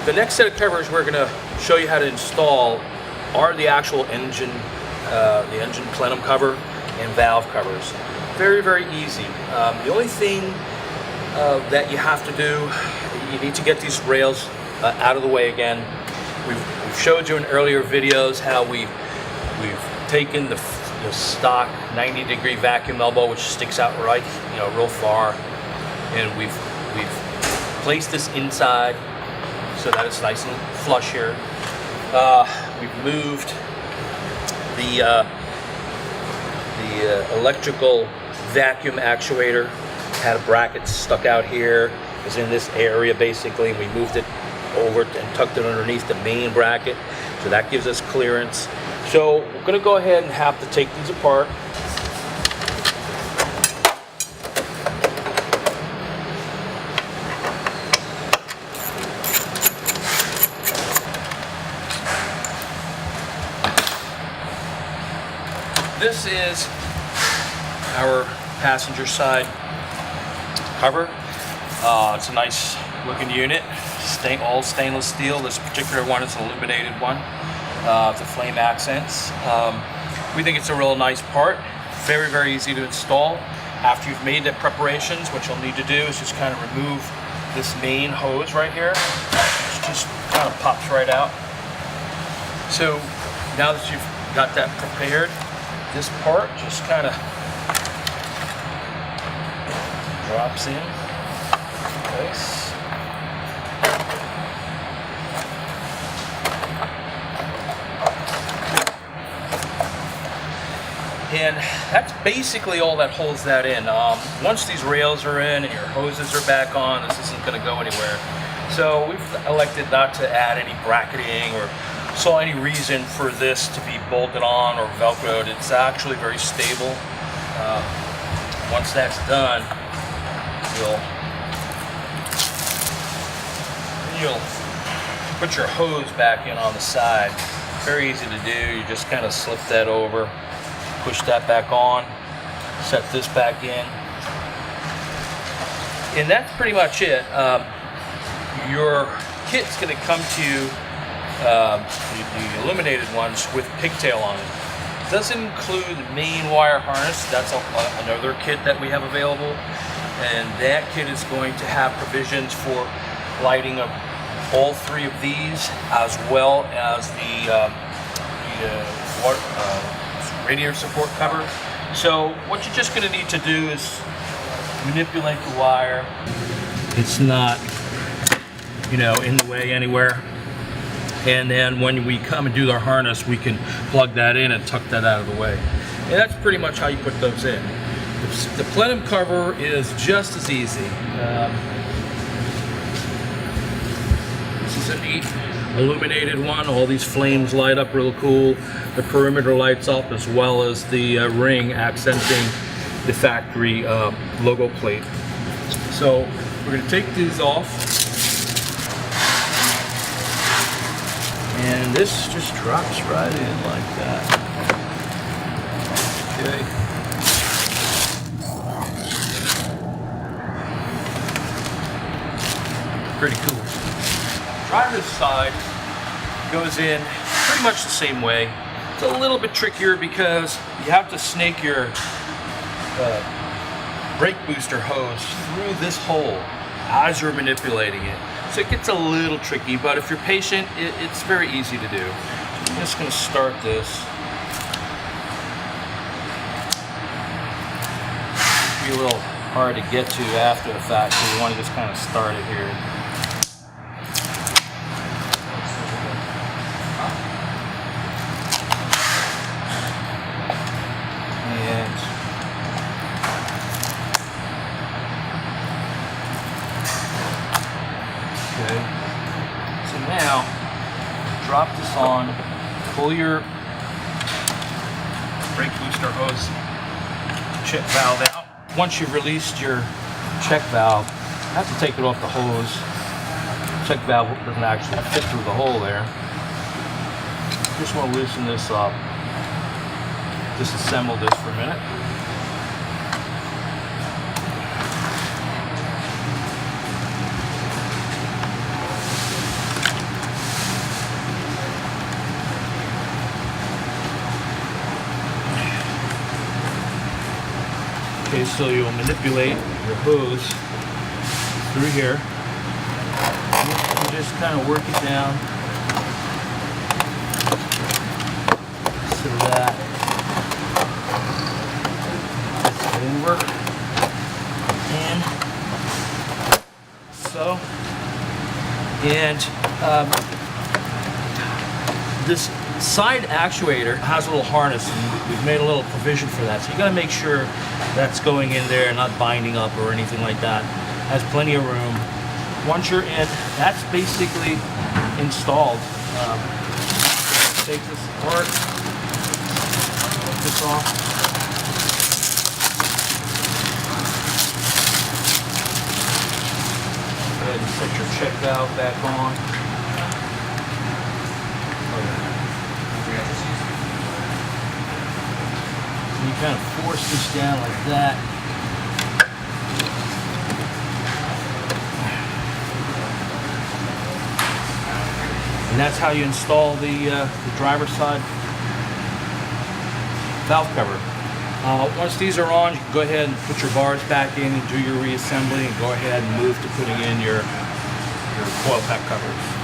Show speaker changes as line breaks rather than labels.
The next set of covers we're going to show you how to install are the actual engine, the engine plenum cover and valve covers. Very, very easy. The only thing that you have to do, you need to get these rails out of the way again. We've showed you in earlier videos how we've taken the stock 90-degree vacuum elbow, which sticks out right, real far, and we've placed this inside so that it's nice and flush here. We've moved the electrical vacuum actuator. Had a bracket stuck out here. It was in this area basically. We moved it over and tucked it underneath the main bracket, so that gives us clearance. So we're going to go ahead and have to take these apart. This is our passenger side cover. It's a nice looking unit, all stainless steel. This particular one is an illuminated one. The flame accents. We think it's a real nice part. Very, very easy to install. After you've made the preparations, what you'll need to do is just kind of remove this main hose right here. It just kind of pops right out. So now that you've got that prepared, this part just kind of drops in place. And that's basically all that holds that in. Once these rails are in and your hoses are back on, this isn't going to go anywhere. So we've elected not to add any bracketing or saw any reason for this to be bolted on or velcroed. It's actually very stable. Once that's done, you'll put your hose back in on the side. Very easy to do. You just kind of slip that over, push that back on, set this back in, and that's pretty much it. Your kit's going to come to you, the illuminated ones with pigtail on it. It doesn't include the main wire harness. That's another kit that we have available, and that kit is going to have provisions for lighting of all three of these, as well as the radiator support cover. So what you're just going to need to do is manipulate the wire. It's not, in the way anywhere. And then when we come and do our harness, we can plug that in and tuck that out of the way. And that's pretty much how you put those in. The plenum cover is just as easy. This is a neat illuminated one. All these flames light up real cool. The perimeter lights up, as well as the ring accenting the factory logo plate. So we're going to take these off. And this just drops right in like that. Okay. Pretty cool. Driver's side goes in pretty much the same way. It's a little bit trickier because you have to snake your brake booster hose through this hole as you're manipulating it. So it gets a little tricky, but if you're patient, it's very easy to do. So I'm just going to start this. It'll be a little hard to get to after the fact, so you want to just kind of start it here. So now, drop this on, pull your brake booster hose check valve out. Once you've released your check valve, you have to take it off the hose. Check valve doesn't actually fit through the hole there. Just want to loosen this up. Disassemble this for a minute. Okay, so you'll manipulate your hose through here. You just kind of work it down so that it's over and so. And this side actuator has a little harness, and we've made a little provision for that. So you got to make sure that's going in there, not binding up or anything like that. Has plenty of room. Once you're in, that's basically installed. Take this apart, take this off. Go ahead and set your check valve back on. You kind of force this down like that. And that's how you install the driver's side valve cover. Once these are on, you can go ahead and put your bars back in and do your reassembly, and go ahead and move to putting in your coil pack covers.